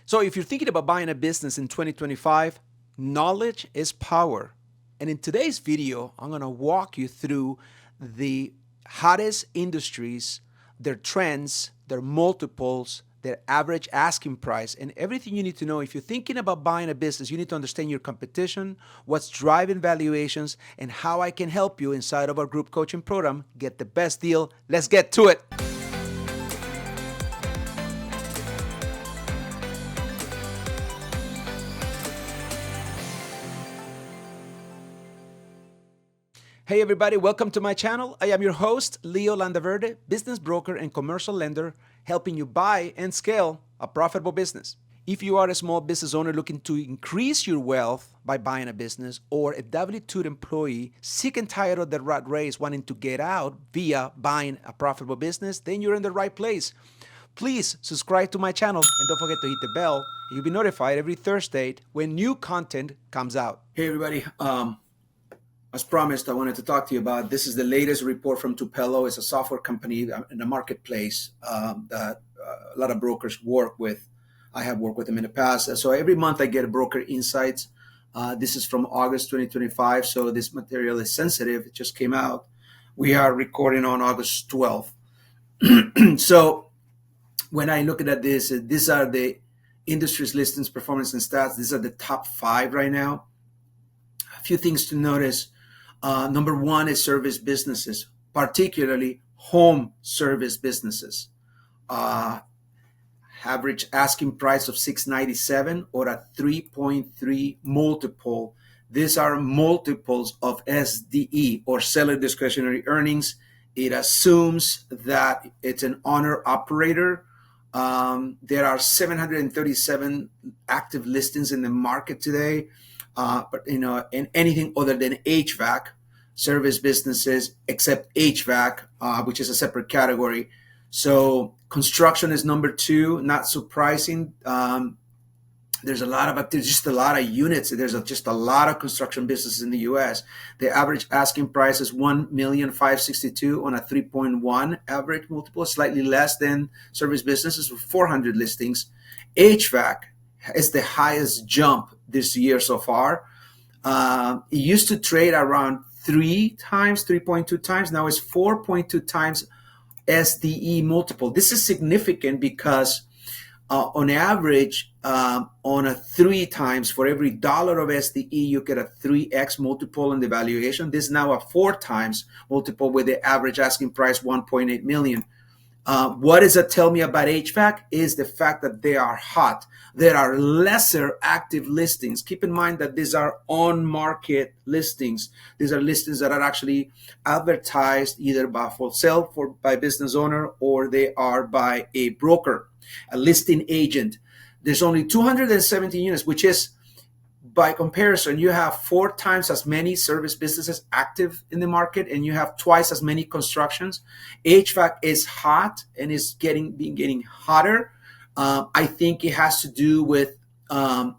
So if you're thinking about buying a business in 2025, knowledge is power. And in today's video, I'm going to walk you through the hottest industries, their trends, their multiples, their average asking price, and everything you need to know. If you're thinking about buying a business, you need to understand your competition, what's driving valuations, and how I can help you inside of our group coaching program get the best deal. Let's get to it. Hey everybody, welcome to my channel. I am your host, Leo Landaverde, business broker and commercial lender, helping you buy and scale a profitable business. If you are a small business owner looking to increase your wealth by buying a business, or a W-2 employee sick and tired of the rat race wanting to get out via buying a profitable business, then you're in the right place. Please subscribe to my channel and don't forget to hit the bell. You'll be notified every Thursday when new content comes out. Hey everybody, as promised, I wanted to talk to you about this is the latest report from Tupelo. It's a software company in the marketplace that a lot of brokers work with. I have worked with them in the past. So every month I get a Broker Insights. This is from August 2025. So this material is sensitive. It just came out. We are recording on August 12th. So when I look at this, these are the industry's listings, performance, and stats. These are the top 5 right now. A few things to notice. Number 1 is service businesses, particularly home service businesses. Average asking price of $697 or a 3.3 multiple. These are multiples of SDE or seller discretionary earnings. It assumes that it's an owner operator. There are 737 active listings in the market today. But in anything other than HVAC service businesses, except HVAC, which is a separate category. So construction is number 2. Not surprising. There's a lot of activity, just a lot of units. There's just a lot of construction businesses in the U.S. The average asking price is $1,562,000 on a 3.1 average multiple, slightly less than service businesses with 400 listings. HVAC is the highest jump this year so far. It used to trade around 3.2 times. Now it's 4.2 times SDE multiple. This is significant because on average, on a 3 times for every dollar of SDE, you get a 3x multiple in the valuation. This is now a 4 times multiple with the average asking price $1.8 million. What does it tell me about HVAC is the fact that they are hot. There are lesser active listings. Keep in mind that these are on-market listings. These are listings that are actually advertised either for sale by business owner, or they are by a broker, a listing agent. There's only 217 units, which is, by comparison, you have 4 times as many service businesses active in the market, and you have twice as many constructions. HVAC is hot and is getting hotter. I think it has to do with a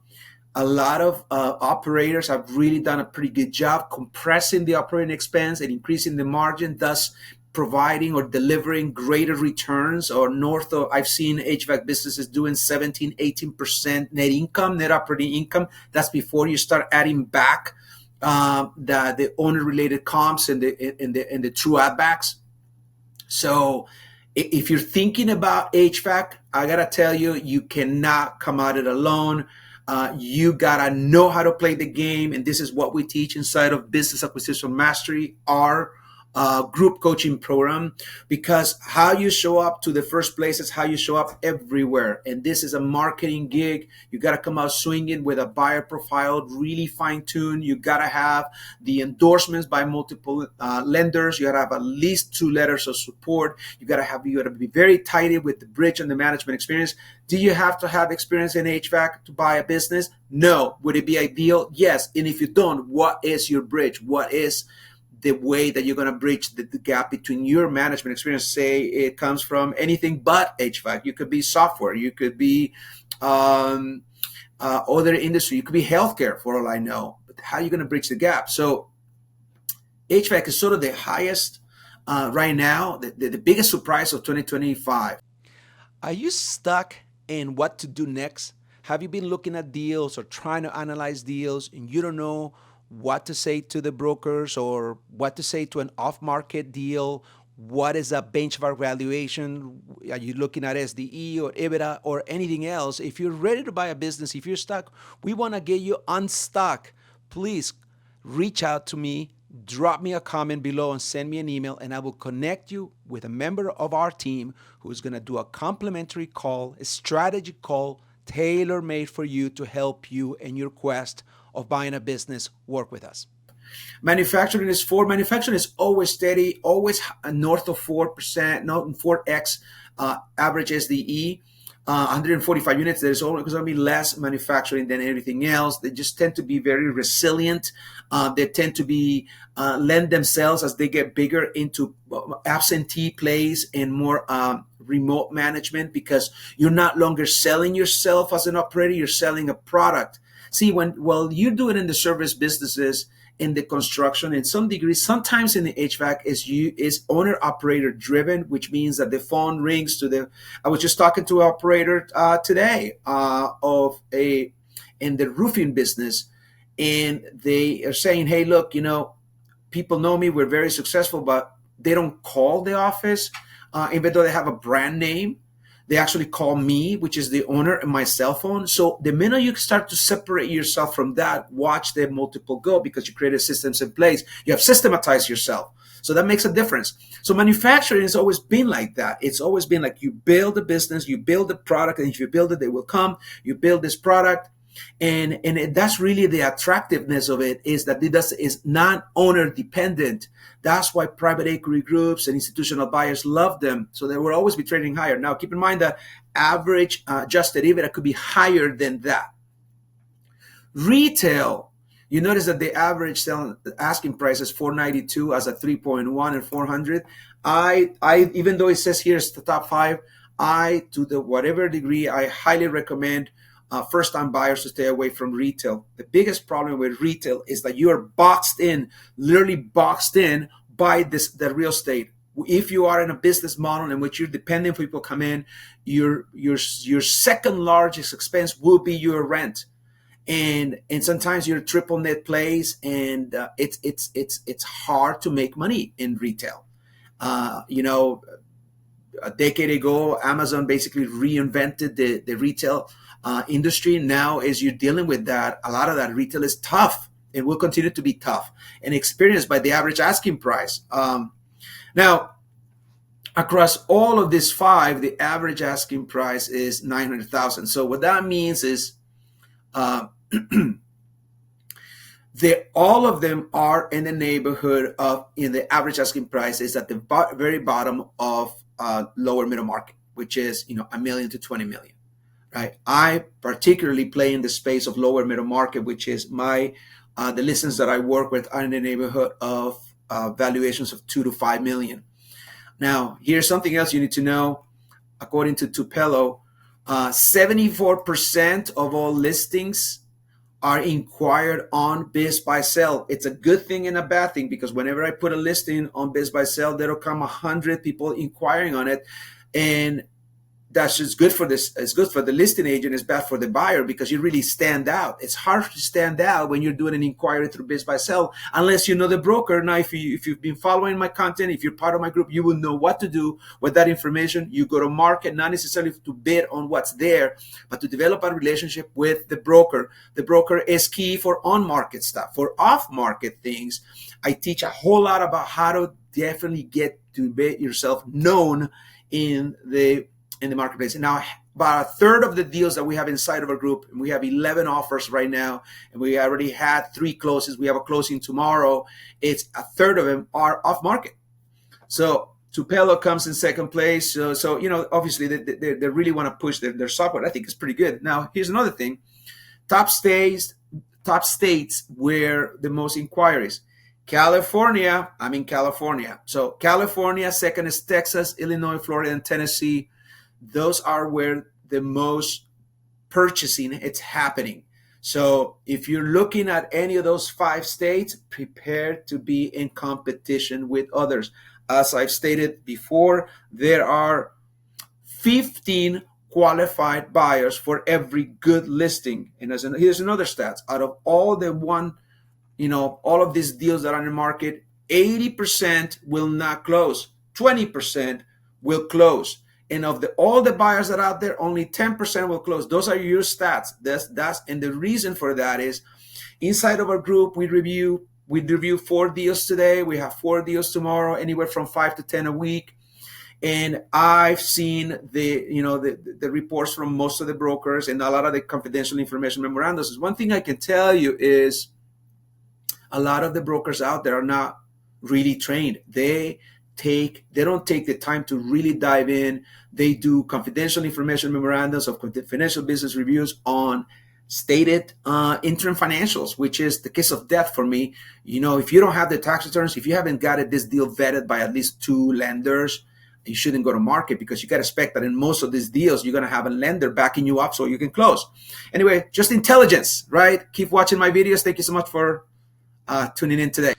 lot of operators have really done a pretty good job compressing the operating expense and increasing the margin, thus providing or delivering greater returns, or north of, I've seen HVAC businesses doing 17, 18% net operating income. That's before you start adding back the owner related comps and the true add backs. So if you're thinking about HVAC, I gotta tell you, you cannot come at it alone. You gotta know how to play the game, and this is what we teach inside of Business Acquisition Mastery, our group coaching program, because how you show up to the first place is how you show up everywhere. And this is a marketing gig. You got to come out swinging with a buyer profile, really fine-tuned. You got to have the endorsements by multiple lenders. You got to have at least 2 letters of support. You got to be very tight with the bridge and the management experience. Do you have to have experience in HVAC to buy a business? No. Would it be ideal? Yes. And if you don't, what is your bridge? What is the way that you're going to bridge the gap between your management experience? Say it comes from anything but HVAC. You could be software. You could be other industry. You could be healthcare, for all I know. But how are you going to bridge the gap? So HVAC is sort of the highest right now, the biggest surprise of 2025. Are you stuck in what to do next? Have you been looking at deals or trying to analyze deals and you don't know what to say to the brokers or what to say to an off-market deal? What is a benchmark valuation? Are you looking at SDE or EBITDA or anything else? If you're ready to buy a business, if you're stuck, we want to get you unstuck. Please reach out to me, drop me a comment below and send me an email, and I will connect you with a member of our team who is going to do a complimentary call, a strategy call, tailor-made for you to help you in your quest of buying a business. Work with us. Manufacturing is always steady, always north of 4%, not 4x average SDE. 145 units, there's always going to be less manufacturing than everything else. They just tend to be very resilient. They tend to be lend themselves as they get bigger into absentee plays and more remote management, because you're not longer selling yourself as an operator, you're selling a product. See, while you do it in the service businesses, in the construction, in some degree, sometimes in the HVAC is owner operator driven, which means that the phone rings to the. I was just talking to an operator today in the roofing business, and they are saying, "Hey, look, people know me. We're very successful, but they don't call the office, even though they have a brand name. They actually call me, which is the owner, and my cell phone." So the minute you start to separate yourself from that, watch the multiple go, because you created systems in place. You have systematized yourself. So that makes a difference. So manufacturing has always been like that. It's always been like you build a business, you build a product, and if you build it, they will come. You build this product. And that's really the attractiveness of it, is that is non-owner dependent. That's why private equity groups and institutional buyers love them. So they will always be trading higher. Now, keep in mind that average adjusted EBITDA could be higher than that. Retail, you notice that the average asking price is $492 as a 3.1 and 400. I even though it says here it's the top 5, to the whatever degree, I highly recommend first-time buyers to stay away from retail. The biggest problem with retail is that you are boxed in, literally boxed in by the real estate. If you are in a business model in which you're depending for people to come in, your second largest expense will be your rent, and sometimes your triple net plays, and it's hard to make money in retail. A decade ago, Amazon basically reinvented the retail industry. Now, as you're dealing with that, a lot of that retail is tough and will continue to be tough and experienced by the average asking price. Now, across all of these 5, the average asking price is $900,000. So what that means is all of them are in the neighborhood of, in the average asking price is at the very bottom of lower middle market, which is $1 million to $20 million. Right. I particularly play in the space of lower middle market, which is the listings that I work with are in the neighborhood of valuations of $2 to $5 million. Now, here's something else you need to know. According to Tupelo, 74% of all listings are inquired on Biz Buy Sell. It's a good thing and a bad thing, because whenever I put a listing on Biz Buy Sell, there'll come 100 people inquiring on it, and that's just good for this. It's good for the listing agent. It's bad for the buyer, because you really stand out. It's hard to stand out when you're doing an inquiry through Biz Buy Sell, unless you know the broker. Now, if you've been following my content, if you're part of my group, you will know what to do with that information. You go to market, not necessarily to bid on what's there, but to develop a relationship with the broker. The broker is key for on-market stuff. For off-market things, I teach a whole lot about how to definitely get to make yourself known in the marketplace. And now, about a third of the deals that we have inside of our group, and we have 11 offers right now, and we already had 3 closes. We have a closing tomorrow. It's a third of them are off market. So Tupelo comes in second place. So obviously they really want to push their software. I think it's pretty good. Now, here's another thing: top states where the most inquiries. California. I'm in California. So California, second is Texas, Illinois, Florida, and Tennessee. Those are where the most purchasing it's happening. So if you're looking at any of those 5 states, prepare to be in competition with others. As I've stated before, there are 15 qualified buyers for every good listing. And here's another stats. Out of all all of these deals that are on the market, 80% will not close. 20% will close. And of all the buyers that are out there, only 10% will close. Those are your stats. And the reason for that is inside of our group, we review 4 deals today. We have 4 deals tomorrow, anywhere from 5 to 10 a week. And I've seen the reports from most of the brokers and a lot of the confidential information memorandums. One thing I can tell you is a lot of the brokers out there are not really trained. They don't take the time to really dive in. They do confidential information memorandums of confidential business reviews on stated interim financials, which is the kiss of death for me. If you don't have the tax returns, if you haven't got this deal vetted by at least 2 lenders, you shouldn't go to market, because you got to expect that in most of these deals, you're going to have a lender backing you up so you can close. Anyway, just intelligence, right? Keep watching my videos. Thank you so much for tuning in today.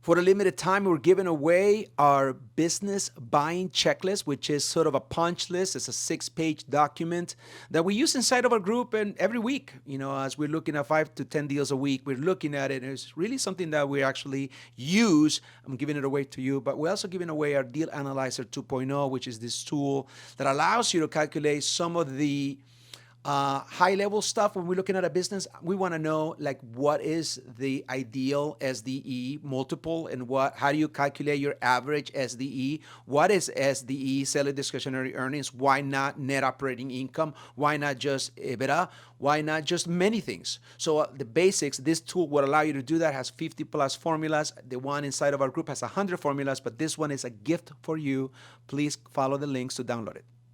For a limited time, we're giving away our business buying checklist, which is sort of a punch list. It's a 6-page document that we use inside of our group, and every week, as we're looking at 5 to 10 deals a week, we're looking at it. And it's really something that we actually use. I'm giving it away to you, but we're also giving away our Deal Analyzer 2.0, which is this tool that allows you to calculate some of the high-level stuff. When we're looking at a business, we want to know, like, what is the ideal SDE multiple, and how do you calculate your average SDE? What is SDE, seller discretionary earnings? Why not net operating income? Why not just EBITDA? Why not just many things? So the basics, this tool will allow you to do that. Has 50 plus formulas. The one inside of our group has 100 formulas, but this one is a gift for you. Please follow the links to download it.